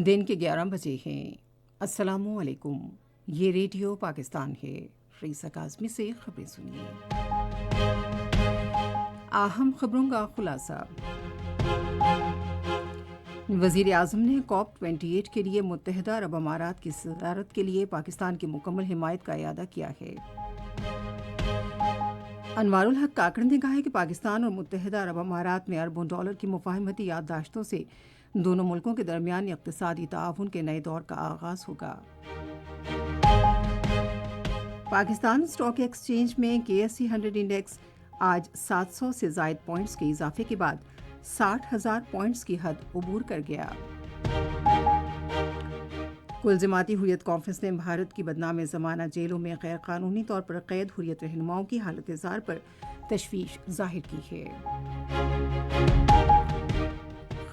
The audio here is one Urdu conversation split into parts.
دن کے 11 بجے ہیں۔ السلام علیکم، یہ ریڈیو پاکستان ہے۔ ریسا کاظمی سے خبریں سنیے۔ اہم خبروں کا خلاصہ۔ وزیر اعظم نے COP 28 کے لیے متحدہ عرب امارات کی صدارت کے لیے پاکستان کی مکمل حمایت کا اعادہ کیا ہے۔ انوار الحق کاکڑ نے کہا ہے کہ پاکستان اور متحدہ عرب امارات میں اربوں ڈالر کی مفاہمتی یادداشتوں سے دونوں ملکوں کے درمیان اقتصادی تعاون کے نئے دور کا آغاز ہوگا۔ پاکستان اسٹاک ایکسچینج میں KSE 100 انڈیکس آج 700 سے زائد پوائنٹس کے اضافے کے بعد 60,000 پوائنٹس کی حد عبور کر گیا۔ کل جماعتی حریت کانفرنس نے بھارت کی بدنام زمانہ جیلوں میں غیر قانونی طور پر قید حریت رہنماؤں کی حالت زار پر تشویش ظاہر کی ہے۔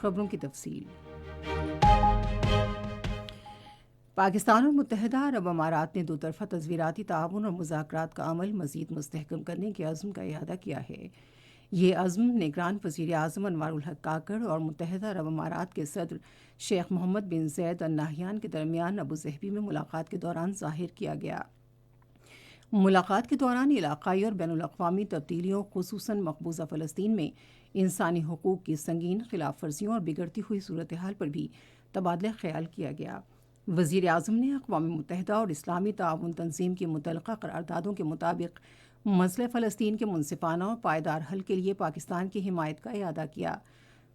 خبروں کی تفصیل۔ پاکستان اور متحدہ عرب امارات نے دو طرفہ تصویراتی تعاون اور مذاکرات کا عمل مزید مستحکم کرنے کے عزم کا اعادہ کیا ہے۔ یہ عزم نگران وزیر اعظم انوار الحق کاکڑ اور متحدہ عرب امارات کے صدر شیخ محمد بن زید ال نہیان کے درمیان ابوظہبی میں ملاقات کے دوران ظاہر کیا گیا۔ ملاقات کے دوران علاقائی اور بین الاقوامی تبدیلیوں، خصوصاً مقبوضہ فلسطین میں انسانی حقوق کی سنگین خلاف ورزیوں اور بگڑتی ہوئی صورتحال پر بھی تبادلہ خیال کیا گیا۔ وزیر اعظم نے اقوام متحدہ اور اسلامی تعاون تنظیم کی متعلقہ قراردادوں کے مطابق مسئلہ فلسطین کے منصفانہ اور پائیدار حل کے لیے پاکستان کی حمایت کا اعادہ کیا۔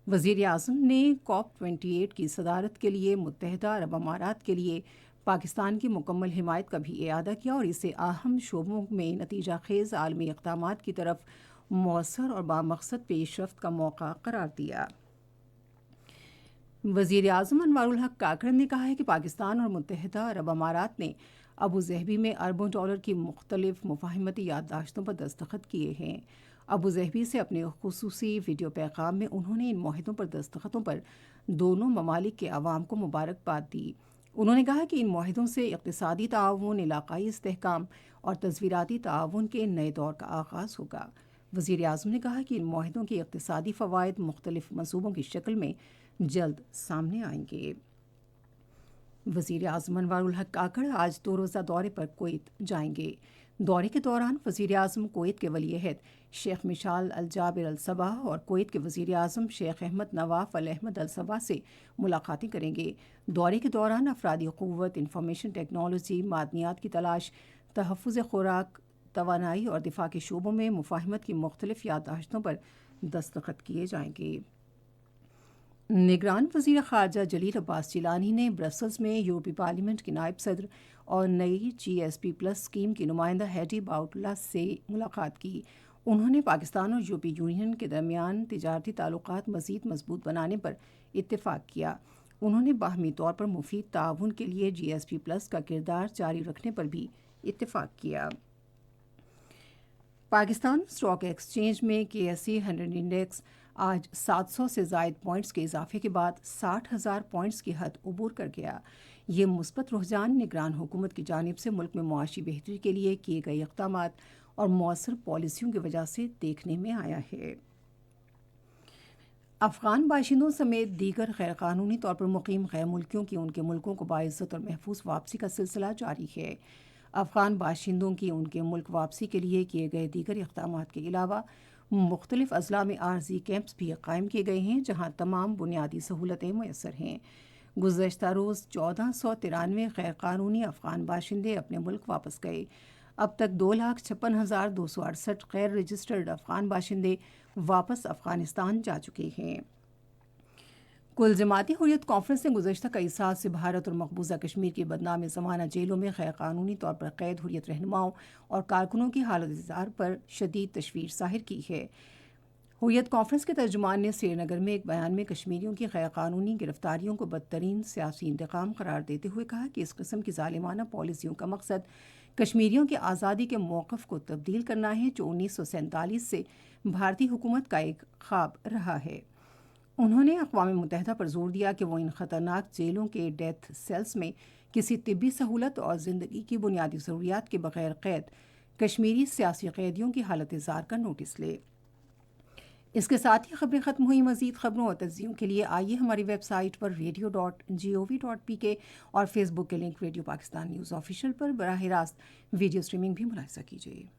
وزیر اعظم نے COP 28 کی صدارت کے لیے متحدہ عرب امارات کے لیے پاکستان کی مکمل حمایت کا بھی اعادہ کیا اور اسے اہم شعبوں میں نتیجہ خیز عالمی اقدامات کی طرف مؤثر اور بامقصد پیش رفت کا موقع قرار دیا۔ وزیر اعظم انوار الحق کاکڑ نے کہا ہے کہ پاکستان اور متحدہ عرب امارات نے ابوظہبی میں اربوں ڈالر کی مختلف مفاہمتی یادداشتوں پر دستخط کیے ہیں۔ ابوظہبی سے اپنے خصوصی ویڈیو پیغام میں انہوں نے ان معاہدوں پر دستخطوں پر دونوں ممالک کے عوام کو مبارکباد دی۔ انہوں نے کہا کہ ان معاہدوں سے اقتصادی تعاون، علاقائی استحکام اور تصویراتی تعاون کے نئے دور کا آغاز ہوگا۔ وزیر اعظم نے کہا کہ ان معاہدوں کے اقتصادی فوائد مختلف منصوبوں کی شکل میں جلد سامنے آئیں گے۔ وزیر اعظم انوار الحق کاکڑ آج 2 روزہ دورے پر کویت جائیں گے۔ دورے کے دوران وزیر اعظم کویت کے ولی عہد شیخ مشعل الجابر الصباح اور کویت کے وزیر اعظم شیخ احمد نواف الاحمد الصباح سے ملاقاتیں کریں گے۔ دورے کے دوران افرادی قوت، انفارمیشن ٹیکنالوجی، معدنیات کی تلاش، تحفظ خوراک، توانائی اور دفاع کے شعبوں میں مفاہمت کی مختلف یادداشتوں پر دستخط کیے جائیں گے۔ نگران وزیر خارجہ جلیل عباس جیلانی نے برسلز میں یورپی پارلیمنٹ کے نائب صدر اور نئی GSP+ اسکیم کی نمائندہ ہیڈی باؤٹلا سے ملاقات کی۔ انہوں نے پاکستان اور یورپی یونین کے درمیان تجارتی تعلقات مزید مضبوط بنانے پر اتفاق کیا۔ انہوں نے باہمی طور پر مفید تعاون کے لیے GSP+ کا کردار جاری رکھنے پر بھی اتفاق کیا۔ پاکستان اسٹاک ایکسچینج میں KSE 100 انڈیکس آج 700 سے زائد پوائنٹس کے اضافے کے بعد 60,000 پوائنٹس کی حد عبور کر گیا۔ یہ مثبت رجحان نگران حکومت کی جانب سے ملک میں معاشی بہتری کے لیے کیے گئے اقدامات اور مؤثر پالیسیوں کی وجہ سے دیکھنے میں آیا ہے۔ افغان باشندوں سمیت دیگر غیر قانونی طور پر مقیم غیر ملکیوں کی ان کے ملکوں کو باعزت اور محفوظ واپسی کا سلسلہ جاری ہے۔ افغان باشندوں کی ان کے ملک واپسی کے لیے کیے گئے دیگر اقدامات کے علاوہ مختلف اضلاع میں عارضی کیمپس بھی قائم کیے گئے ہیں جہاں تمام بنیادی سہولتیں میسر ہیں۔ گزشتہ روز 1493 غیر قانونی افغان باشندے اپنے ملک واپس گئے۔ اب تک 2,56,268 غیر رجسٹرڈ افغان باشندے واپس افغانستان جا چکے ہیں۔ کل جماعتی حریت کانفرنس نے گزشتہ کئی سال سے بھارت اور مقبوضہ کشمیر کی بدنام زمانہ جیلوں میں غیر قانونی طور پر قید حریت رہنماؤں اور کارکنوں کی حالت زار پر شدید تشویش ظاہر کی ہے۔ حریت کانفرنس کے ترجمان نے سری نگر میں ایک بیان میں کشمیریوں کی غیر قانونی گرفتاریوں کو بدترین سیاسی انتقام قرار دیتے ہوئے کہا کہ اس قسم کی ظالمانہ پالیسیوں کا مقصد کشمیریوں کی آزادی کے موقف کو تبدیل کرنا ہے جو 1947 سے بھارتی حکومت کا ایک خواب رہا ہے۔ انہوں نے اقوام متحدہ پر زور دیا کہ وہ ان خطرناک جیلوں کے ڈیتھ سیلز میں کسی طبی سہولت اور زندگی کی بنیادی ضروریات کے بغیر قید کشمیری سیاسی قیدیوں کی حالت زار کا نوٹس لے۔ اس کے ساتھ ہی خبریں ختم ہوئی. مزید خبروں اور تجزیوں کے لیے آئیے ہماری ویب سائٹ پر radio.gov.pk اور فیس بک کے link radio Pakistan news official پر براہ راست ویڈیو اسٹریمنگ بھی ملاحظہ کیجیے.